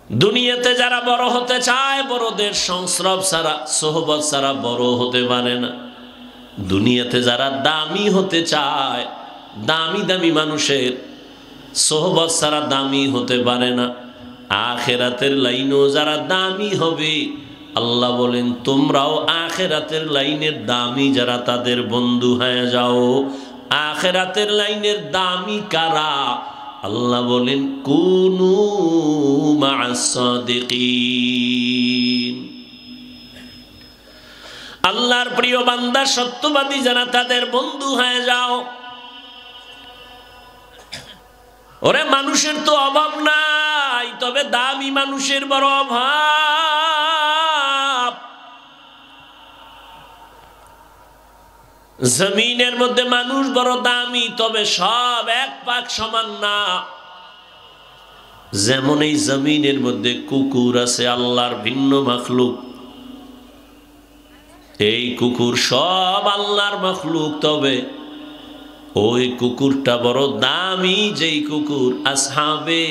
দুনিয়াতে যারা বড় হতে চায় বড়দের সংস্রব ছাড়া সোহবত ছাড়া বড় হতে পারে না। দুনিয়াতে যারা দামি হতে চায় দামি দামি মানুষের সোহবত ছাড়া দামি হতে পারে না। আখেরাতের লাইনেও যারা দামি হবে আল্লাহ বলেন তোমরাও আখেরাতের লাইনের দামি যারা তাদের বন্ধু হয়ে যাও। আখেরাতের লাইনের দামি কারা? আল্লাহ বলেন কুনু মা'আস সাদিকিন। আল্লাহর প্রিয় বান্দা সত্যবাদী যারা তাদের বন্ধু হয়ে যাও। ওরে মানুষের তো অভাব নাই, তবে দামি মানুষের বড় অভাব। জমিনের মধ্যে মানুষ বড় দামি, তবে সব এক পাক সমান না। যেমন এই জমিনের মধ্যে কুকুর আছে আল্লাহর ভিন্ন মাখলুক, এই কুকুর সব আল্লাহর মাখলুক, তবে ওই কুকুরটা বড় দামি। যেই কুকুর আসহাবে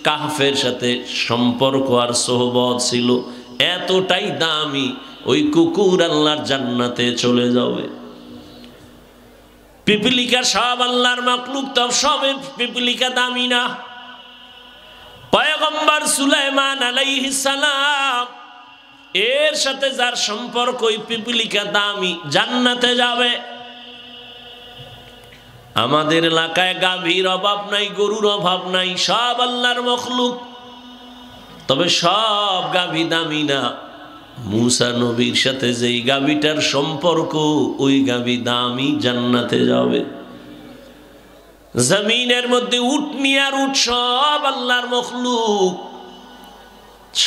কাহফের সাথে সম্পর্ক আর সোহবত ছিল এতটাই দামি, ওই কুকুর আল্লাহর জান্নাতে চলে যাবে। পিপিলিকা সব আল্লাহর মাখলুক, তবে সব পিপিলিকা দামি না। পয়গম্বর সুলাইমান আলাইহিস সালাম এর সাথে যার সম্পর্ক ওই পিপিলিকা দামি, জান্নাতে যাবে। আমাদের এলাকায় গাভীর অভাব নাই, গরুর অভাব নাই, সব আল্লাহর মাখলুক, তবে সব গাভী দামি না। মুসা নবীর সাথে যেই গাভীটার সম্পর্ক ওই গাভী দামি, জান্নাতে যাবে। জমিনের মধ্যে উটনি আর উট সব আল্লাহর মাখলুক,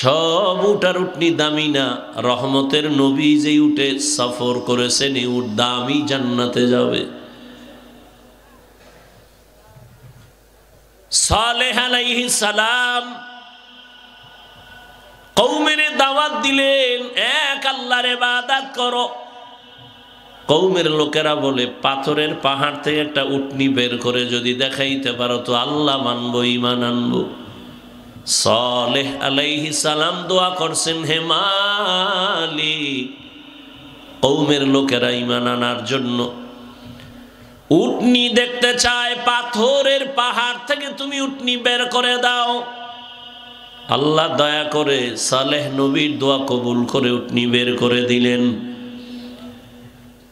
সব উট আর উটনি দামি না। রহমতের নবী যে উটে সফর করেছেন এই উট দামি, জান্নাতে যাবে। সালেহ আলাইহিস সালাম কওমের দাওয়াত দিলেন এক আল্লাহর ইবাদত করো। কওমের লোকেরা বলে পাথরের পাহাড় থেকে একটা উটনি বের করে যদি দেখাইতে পারো তো আল্লাহ মানবো, ঈমান আনবো। সালেহ আলাইহিস সালাম দোয়া করছেন হে মালিক, কওমের লোকেরা ঈমান আনার জন্য উটনি দেখতে চায়, পাথরের পাহাড় থেকে তুমি উটনি বের করে দাও। আল্লাহ দয়া করে সালেহ নবীর দোয়া কবুল করে উটনি বের করে দিলেন।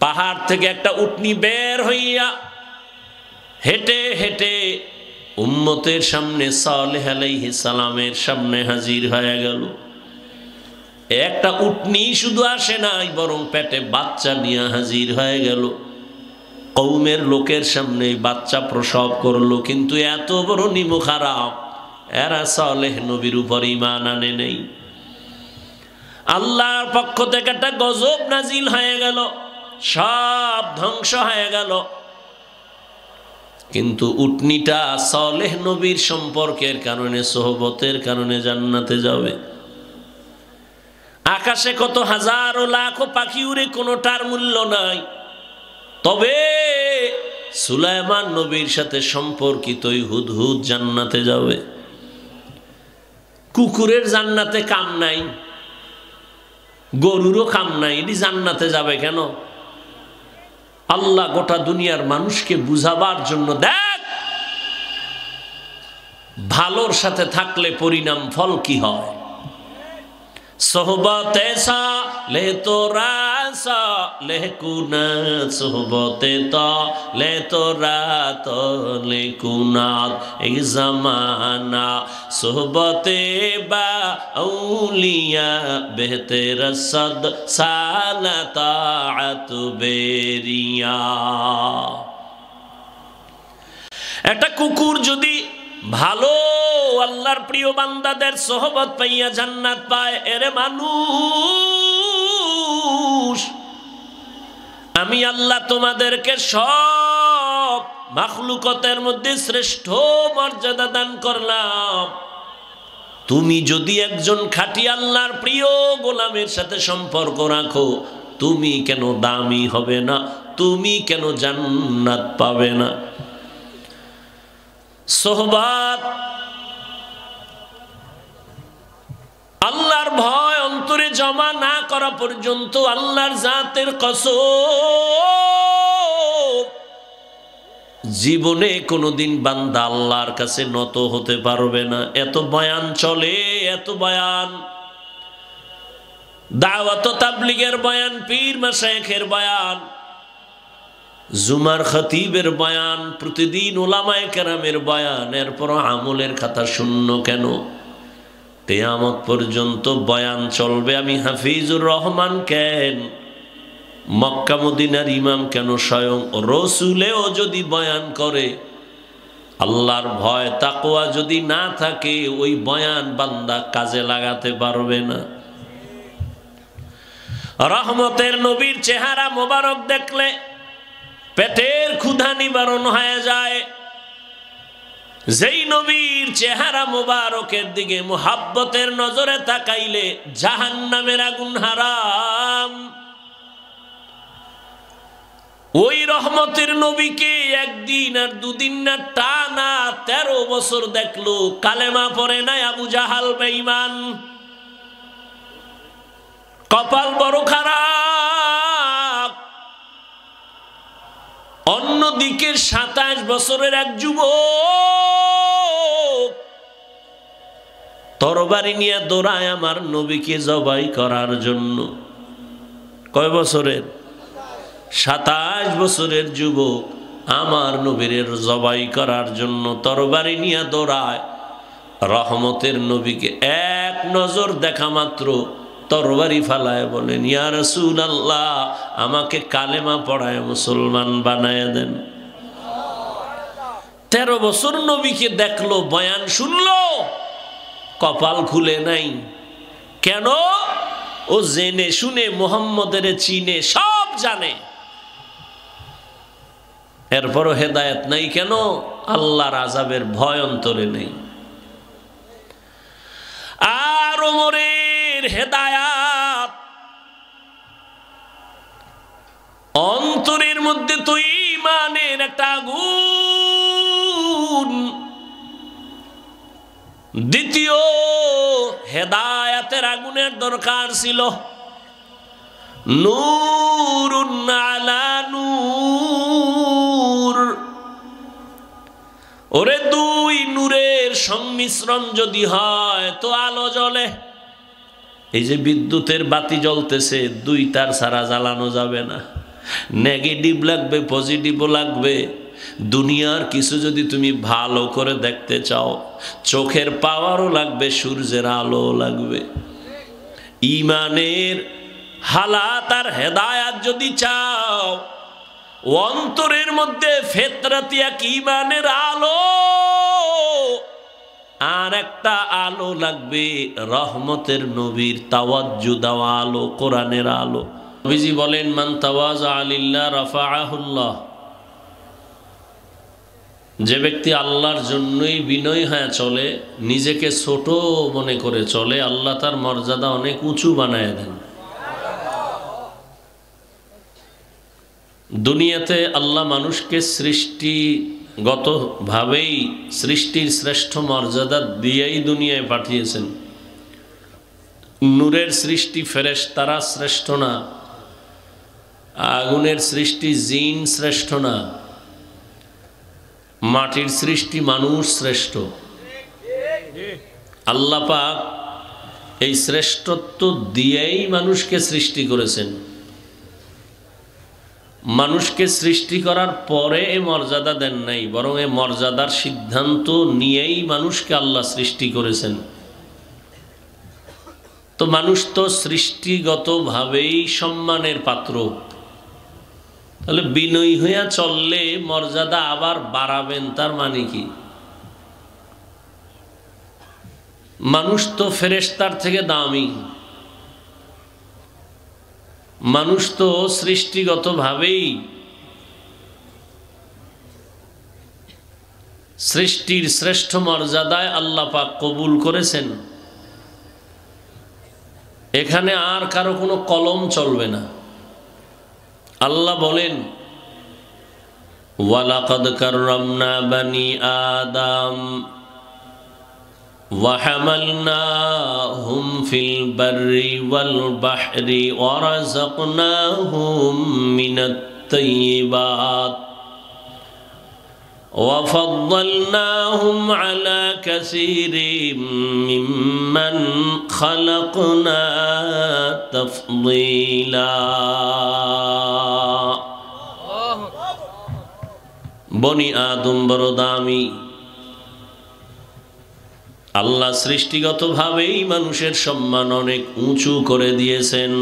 পাহাড় থেকে একটা উটনি বের হইয়া হেঁটে হেঁটে উম্মতের সামনে সালেহ আলাইহিস সালামের সামনে হাজির হয়ে গেল। একটা উটনি শুধু আসে নাই, বরং পেটে বাচ্চা নিয়ে হাজির হয়ে গেল। কওমের লোকের সামনে বাচ্চা প্রসব করলো, কিন্তু এত বড় নিমু খারাপ, এরা সালেহ নবীর উপর ঈমান আনে নেই। আল্লাহর পক্ষ থেকে একটা গজব নাজিল হয়ে গেল, সব ধ্বংস হয়ে গেল। কিন্তু উটনিটা সালেহ নবীর সম্পর্কের কারণে, সোহবতের কারণে জান্নাতে যাবে। আকাশে কত হাজারো লাখো পাখি উড়ে, কোনোটার মূল্য নাই, তবে সুলাইমান নবীর সাথে সম্পর্কিত ওই হুদহুদ জান্নাতে যাবে। কুকুরের জান্নাতে কাম নাই, গরুরও কাম নাই, এটি জান্নাতে যাবে কেন? আল্লাহ গোটা দুনিয়ার মানুষকে বুঝাবার জন্য, দেখ ভালোর সাথে থাকলে পরিণাম ফল কি হয়। সোহবতে সালে তোরা সালে কুনাত, সোহবতে তালে তোরা তালে কুনাত। এই জামানা সোহবতে বা আউলিয়া বেহতে রসদ সালাতাত বেরিয়া। একটা কুকুর যদি ভালো আল্লাহর প্রিয় বান্দাদের সোহবত পাইয়া জান্নাত পায়, এরে মানুষ আমি আল্লাহ তোমাদেরকে সব মাখলুকতের মধ্যে শ্রেষ্ঠ মর্যাদা দান করলাম। তুমি যদি একজন খাঁটি আল্লাহর প্রিয় গোলামের সাথে সম্পর্ক রাখো, তুমি কেন দামি হবে না? তুমি কেন জান্নাত পাবে না? সোহবত আল্লাহর ভয় অন্তরে জমা না করা পর্যন্ত আল্লাহর জাতের কসম জীবনে কোনোদিন বান্দা আল্লাহর কাছে নত হতে পারবে না। এত বয়ান চলে, এত বয়ান, দাওয়াত তাবলীগের বয়ান, পীর মাশায়েখের বয়ান, জুমার খতিবের বয়ান, প্রতিদিন উলামায়ে কেরামের বয়ান, এরপর আমলের খাতা শূন্য কেন? কিয়ামত পর্যন্ত বয়ান চলবে। আমি হাফিজুর রহমান কেন, মক্কা মদিনার ইমাম কেন, স্বয়ং রসুলেও যদি বয়ান করে, আল্লাহর ভয় তাকওয়া যদি না থাকে, ওই বয়ান বান্দা কাজে লাগাতে পারবে না। রহমতের নবীর চেহারা মোবারক দেখলে পেটের ক্ষুধা নিবারণ হয়ে যায়। যেই নবীর চেহারা মোবারকের দিকে মুহাব্বতের নজরে তাকাইলে জাহান্নামের আগুন হারাম। ওই রহমতের নবীকে একদিন আর দুদিন না, টানা 13 বছর দেখলো, কালেমা পড়ে নাই আবু জাহাল বেঈমান। কপাল বড় খারাপ। অন্যদিকে 27 বছরের এক যুবক তরবারি নিয়ে দৌড়ায় আমার নবীকে জবাই করার জন্য। কয় বছরের? 27 বছরের যুবক আমার নবীর জবাই করার জন্য তরবারি নিয়ে দৌড়ায়। রহমতের নবীকে এক নজর দেখা মাত্র তরবারি ফালায় বলেন, ইয়া রাসূলুল্লাহ, আমাকে কালেমা পড়ায় মুসলমান বানায় দেন। 13 বছর নবীকে দেখলো, বয়ান শুনলো, কপাল খুলে নাই। কেন? ও জেনে শুনে মুহাম্মদের চিনে, সব জানে, এরপরও হেদায়েত নাই। কেন? আল্লাহর আযাবের ভয় অন্তরে নেই। আর ওমরের হেদায়াত অন্তরের মধ্যে তো ঈমানের একটা আগুন। দ্বিতীয় হেদায়াতের আগুনের দরকার ছিল, নূরুন আলা নূর। ওরে দুই নূরের সংমিশ্রণ যদি হয় তো আলো জ্বলে। এই যে বিদ্যুতের বাতি জ্বলতেছে, 2 তার ছাড়া জ্বালানো যাবে না। নেগেটিভ লাগবে, পজিটিভও লাগবে। দুনিয়ার কিছু যদি তুমি ভালো করে দেখতে চাও, চোখের পাওয়ারও লাগবে, সূর্যের আলো লাগবে। ঈমানের হালাত আর হেদায়াত যদি চাও, অন্তরের মধ্যে ফিতরাতি এক ঈমানের আলো, আর একটা আলো লাগবে রহমতের নবীর তাওয়াজ্জু দেওয়া আলো, কোরআনের আলো। নবীজি বলেন, মান তাওয়াজা লিল্লাহ রাফাআহুল্লাহ। যে ব্যক্তি আল্লাহর জন্যই বিনয় হয়ে চলে, নিজেকে ছোট মনে করে চলে, আল্লাহ তার মর্যাদা অনেক উঁচু বানায় দেন। দুনিয়াতে আল্লাহ মানুষকে সৃষ্টিগতভাবেই সৃষ্টির শ্রেষ্ঠ মর্যাদা দিয়েই দুনিয়ায় পাঠিয়েছেন। নূরের সৃষ্টি ফেরেশতারা শ্রেষ্ঠ না, আগুনের সৃষ্টি জিন শ্রেষ্ঠ না, মাটির সৃষ্টি মানুষ শ্রেষ্ঠ। আল্লাহ পাক এই শ্রেষ্ঠত্ব দিয়েই মানুষকে সৃষ্টি করেছেন। মানুষকে সৃষ্টি করার পরে এ মর্যাদা দেন নাই, বরং এ মর্যাদার সিদ্ধান্ত নিয়েই মানুষকে আল্লাহ সৃষ্টি করেছেন। তো মানুষ তো সৃষ্টিগতভাবেই সম্মানের পাত্র, তাহলে বিনয়ী হইয়া চললে মর্যাদা আবার বাড়াবেন, তার মানে কি? মানুষ তো ফেরেশতার থেকে দামি। মানুষ তো সৃষ্টিগতভাবেই সৃষ্টির শ্রেষ্ঠ মর্যাদায় আল্লাহ পাক কবুল করেছেন। এখানে আর কারো কোনো কলম চলবে না। আল্লাহ বলেন, ওয়ালাকাদ কাররামনা বানি আদম ওয়া হামালনাহুম وحملناهم في البر والبحر ورزقناهم من الطيبات وفضلناهم على كثير ممن خلقنا تفضيلا বনি আদম বড় দামি। আল্লাহ সৃষ্টিগতভাবেই মানুষের সম্মান অনেক উঁচু করে দিয়েছেন।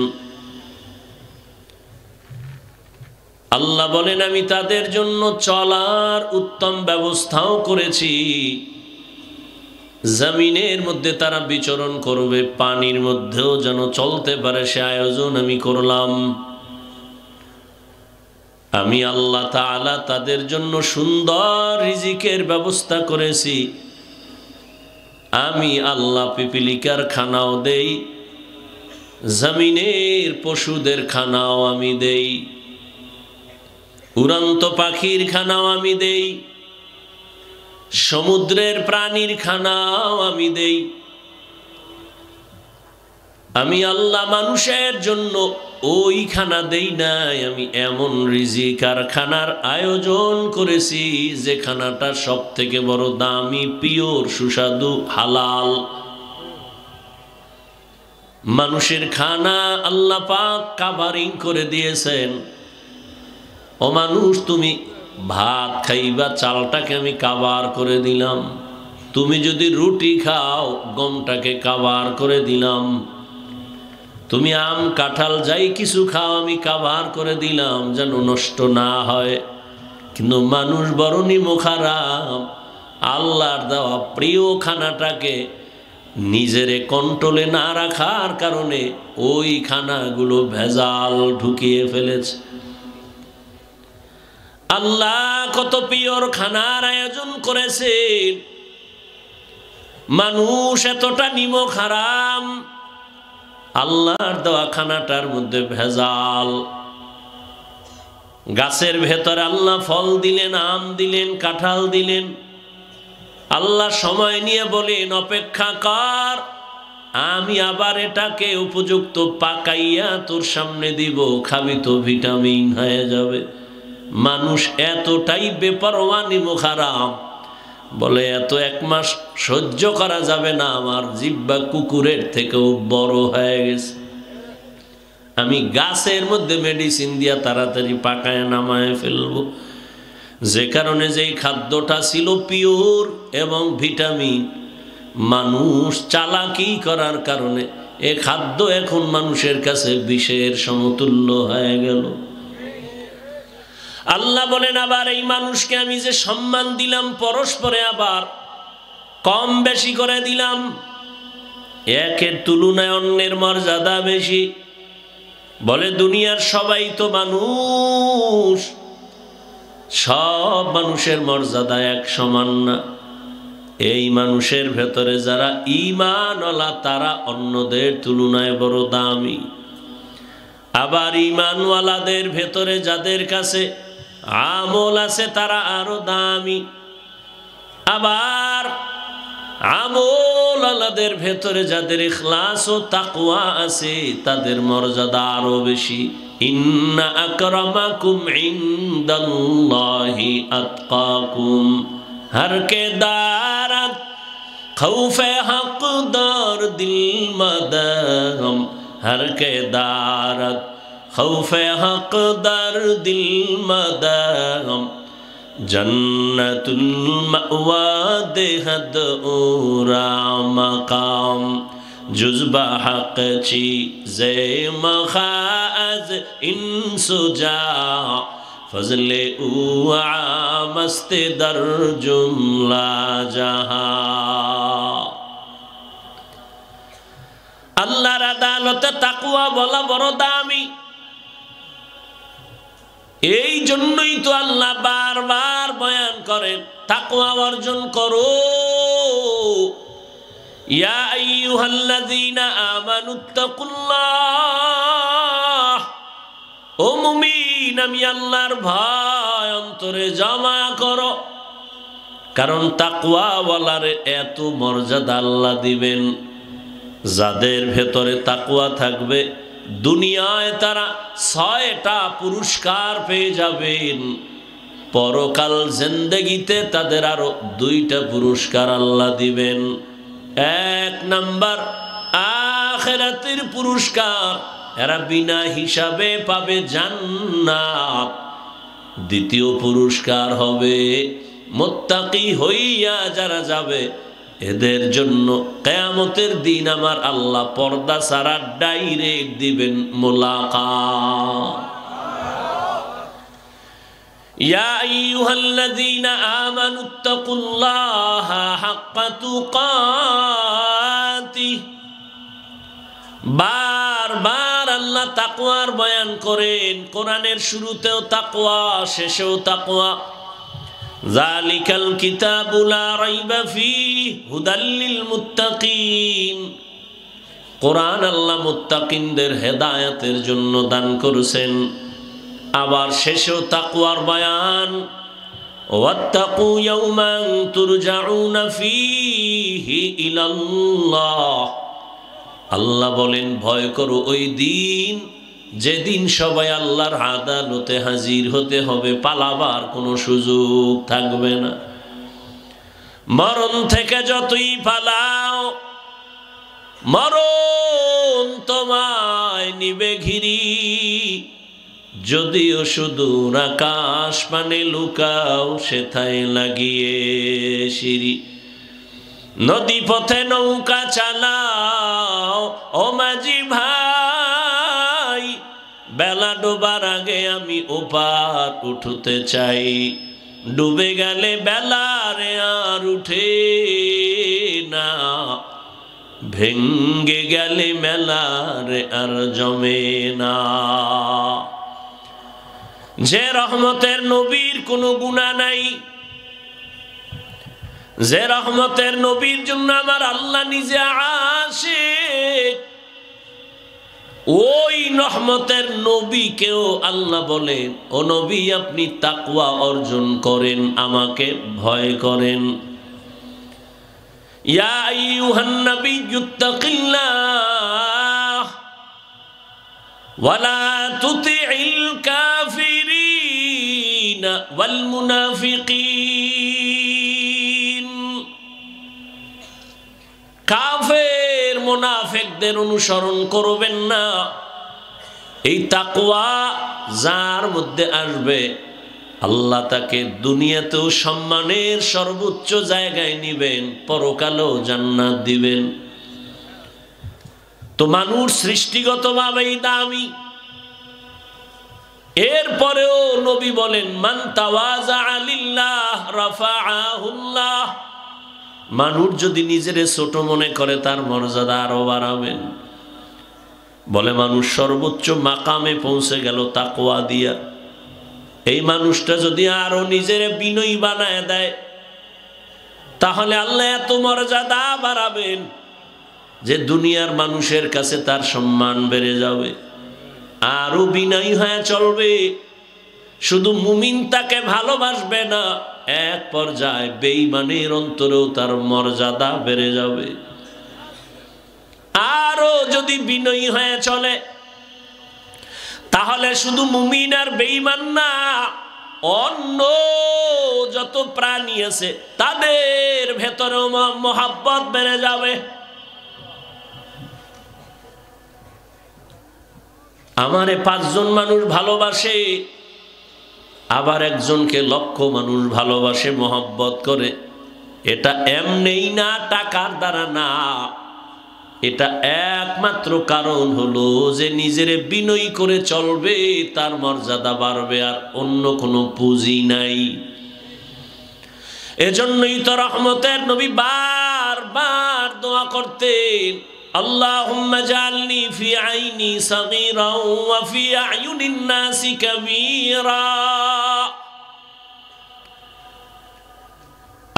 আল্লাহ বলেন আমি তাদের জন্য চলার উত্তম ব্যবস্থাও করেছি। জমিনের মধ্যে তারা বিচরণ করবে, পানির মধ্যেও যেন চলতে পারে সে আয়োজন আমি করলাম। আমি আল্লাহ তাআলা তাদের জন্য সুন্দর রিজিকের ব্যবস্থা করেছি। আমি আল্লাহ পিপিলিকার খানাও দেই, জমিনের পশুদের খানাও আমি দেই, উড়ন্ত পাখির খানাও আমি দেই, সমুদ্রের প্রাণীর খানাও আমি দেই। আমি আল্লাহ মানুষের জন্য ওই খানা দেই নাই, আমি এমন রিজিক আর খানার আয়োজন করেছি যে খানাটা সব থেকে বড় দামি, পিওর, সুস্বাদু, হালাল। মানুষের খানা আল্লাহ পাক কাভারিং করে দিয়েছেন। ও মানুষ, তুমি ভাত খাইবা, চালটাকে আমি কাভার করে দিলাম। তুমি যদি রুটি খাও, গমটাকে কাভার করে দিলাম। তুমি আম, কাঁঠাল যাই কিছু খাও, আমি কাভার করে দিলাম যেন নষ্ট না হয়। কিন্তু মানুষ বড় নিমুখারাম, আল্লাহর দেওয়া প্রিয় খানাটাকে নিজেরে কন্ট্রোলে না রাখার কারণে ওই খানাগুলো ভেজাল ঢুকিয়ে ফেলেছে। আল্লাহ কত পিওর খানার আয়োজন করেছেন, মানুষ এতটা নিমুখারাম, আল্লাহর দেওয়া খানাটার মধ্যে ভেজাল। গাছের ভেতরে আল্লাহ ফল দিলেন, আম দিলেন, কাঁঠাল দিলেন। আল্লাহ সময় নিয়ে বলেন অপেক্ষা কর, আমি আবার এটাকে উপযুক্ত পাকাইয়া তোর সামনে দিব, খাবি তো ভিটামিন হয়ে যাবে। মানুষ এতটাই বেপরোয়া নিমুখারাম, বলে এত এক মাস সহ্য করা যাবে না, আমার জিহ্বা কুকুরের থেকেও বড় হয়ে গেছে। আমি গাছের মধ্যে মেডিসিন দিয়া তাড়াতাড়ি পাকায় নামায় ফেলবো, যে কারণে যেই খাদ্যটা ছিল পিওর এবং ভিটামিন, মানুষ চালাকি করার কারণে এ খাদ্য এখন মানুষের কাছে বিষের সমতুল্য হয়ে গেল। আল্লাহ বলেন আবার এই মানুষকে আমি যে সম্মান দিলাম, পরস্পরে আবার কম বেশি করে দিলাম। একের তুলনায় অন্যের মর্যাদা বেশি। বলে দুনিয়ার সবাই তো মানুষ, সব মানুষের মর্যাদা এক সমান না। এই মানুষের ভেতরে যারা ঈমানওয়ালা তারা অন্যদের তুলনায় বড় দামি। আবার ঈমানওয়ালাদের ভেতরে যাদের কাছে আমল আছে তারা আরো দামি। আবার আমলওয়ালাদের ভেতরে যাদের ইখলাস ও তাকওয়া আছে তাদের মর্যাদা আরো বেশি। ইন্না আকরামাকুম ইনদাল্লাহি আতকাকুম, हर के दारत खौफे हक़दार दिल मदम, हर के दारत खौफे हक़दार दिल मदम, जन्नतुल मअवा देहद ओरा मकाम, जुज़्बा हक़ चीज़े मखाज़ इंसुजा, फजले मस्ते दर जुमला जहां। আল্লাহর আদালতে তাকওয়া বলা বড় দামি। এই জন্যই তো আল্লাহ বারবার বয়ান করেন তাকওয়া অর্জন করো। ইয়া আইয়ুহাল্লাযীনা আমানুত্তাকুল্লাহ, ও মুমিন আমি আল্লাহর ভয় অন্তরে জমা করো। কারণ তাকওয়াওয়ালার এত মর্যাদা আল্লাহ দিবেন, যাদের ভেতরে তাকওয়া থাকবে দুনিয়ায় তারা 6টা পুরস্কার পেয়ে যাবেন, পরকাল জিন্দেগিতে তাদের আরো 2টা পুরস্কার আল্লাহ দিবেন। 1 নাম্বার আখিরাতের পুরস্কার, এরা বিনা হিসাবে পাবে জান্নাত। 2য় পুরস্কার হবে মুত্তাকি হইয়া যারা যাবে এদের জন্য কিয়ামতের দিন আমার আল্লাহ পর্দা ছাড়া ডাইরেক্ট দিবেন মুলাকাত। ইয়া আইয়ুহাল্লাযীনা আমানুত্তাকুল্লাহা হাক্কা তুকাতিহ। বারবার আল্লাহ তাকওয়ার বয়ান করেন, কোরআনের শুরুতেও তাকওয়া, শেষেও তাকওয়া। যালিকাল কিতাবু লা রাইবা ফীহি হুদাল লিল মুত্তাকিন। কোরআন আল্লাহ মুত্তাকিনদের হেদায়েতের জন্য দান করেছেন। আবার শেষেও তাকওয়ার বয়ান, ওয়াত্তাকু ইয়াওমান তুরজাউনা ফীহি ইলাল্লাহ। আল্লাহ বলেন ভয় করো ওই দিন যেদিন সবাই আল্লাহর আদালতে হাজির হতে হবে, পালাবার কোনো সুযোগ থাকবে না। মরণ থেকে যতই পালাও মরণ তোমায় নিবে ঘিরি, যদিও সুদূর আকাশ পানে লুকাও সেথায় লাগিয়ে সিঁড়ি। নদী পথে নৌকা চালাও ও মাঝি ভাই, বেলা ডোবার আগে আমি ওপার উঠতে চাই। ডুবে গেলে বেলারে আর উঠে না, ভেঙ্গে গেলে মেলারে আর জমে না। যে রহমতের নবীর কোনো গুনাহ নাই, যে রহমতের নবীর জন্য আমার আল্লাহ নিজে আশিক, ওই রহমতের নবীকেও আল্লাহ বলেন ও নবী আপনি তাকওয়া অর্জন করেন, আমাকে ভয় করেন। ইয়া আইয়ুহান নাবিয়্যুত্তাকিল্লাহ ওয়ালা তুতিইল কাফিরিনা ওয়াল মুনাফিকিন। কাফের মুনাফিকদের অনুসরণ করবেন না। এই তাকওয়া যার মধ্যে আসবে আল্লাহ তাকে দুনিয়াতেও সম্মানের সর্বোচ্চ জায়গায় নিবেন, পরকালেও জান্নাত দিবেন। তো মানুষ সৃষ্টিগতভাবেই দামি, এরপরেও নবী বলেন মান তাওয়াজা লিল্লাহ রাফাআহুল্লাহ। মানুষ যদি নিজেরে ছোট মনে করে তার মর্যাদা আরো বাড়াবেন। বলে মানুষ সর্বোচ্চ মাকামে পৌঁছে গেল তাকওয়া দিয়া, এই মানুষটা যদি আরো নিজের বিনয়ী বানায় দেয় তাহলে আল্লাহ এত মর্যাদা বাড়াবেন যে দুনিয়ার মানুষের কাছে তার সম্মান বেড়ে যাবে, আরো বিনয়ী হয়ে চলবে। শুধু মুমিন তাকে ভালোবাসবে না, এক পর্যায়ে বেঈমানের অন্তরেও তার মর্যাদা বেড়ে যাবে। আরো যদি বিনয়ী হয়ে চলে তাহলে শুধু মুমিন আর বেঈমান না, অন্য যত প্রাণী আছে তাদের ভেতরেও মহব্বত বেড়ে যাবে। আমারে 5 জন মানুষ ভালোবাসে, আবার একজনকে লক্ষ মানুষ ভালোবাসে, মহব্বত করে। এটা এমনেই না, টাকার দ্বারা না, এটা একমাত্র কারণ হলো যে নিজেরে বিনয়ী করে চলবে, তার মর্যাদা বাড়বে, আর অন্য কোনো পুঁজি নাই। এজন্যই তো রহমতের নবী বারবার দোয়া করতেন, আল্লাহুম্মা জাআলনি ফি আইনি সাগীরা ওয়া ফি আয়ুনিন নাসি কাবীরা।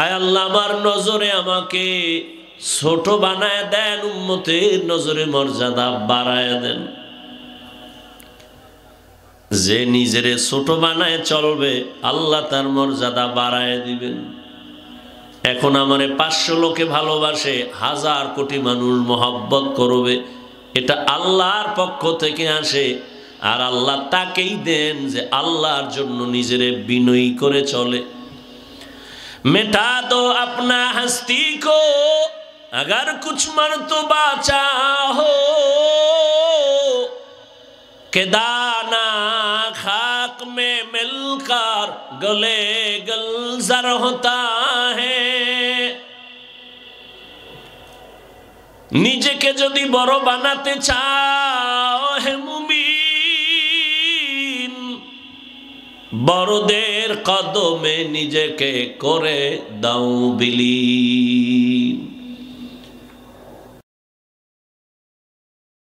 আয় আল্লাহ আমার নজরে আমাকে ছোট বানায় দেন, উম্মতের নজরে মর্যাদা বাড়ায় দেন। যে নিজেরে ছোট বানায় চলবে আল্লাহ তার মর্যাদা বাড়ায় দিবেন। এখন আমারে 500 লোকে ভালোবাসে, 1000 কোটি মানুষ মহব্বত করবে, এটা আল্লাহর পক্ষ থেকে আসে। আর আল্লাহ তাকেই দেন যে আল্লাহর জন্য নিজেরে বিনয়ী করে চলে। मिटा दो अपना हस्ती को अगर कुछ मर्तबा चाहो, के दाना खाक में मिलकर गले गलजर होता है। নিজেকে যদি বড় বানাতে চাও হে মুমিন, বড়দের কদমে নিজেকে করে দাও বিলীন।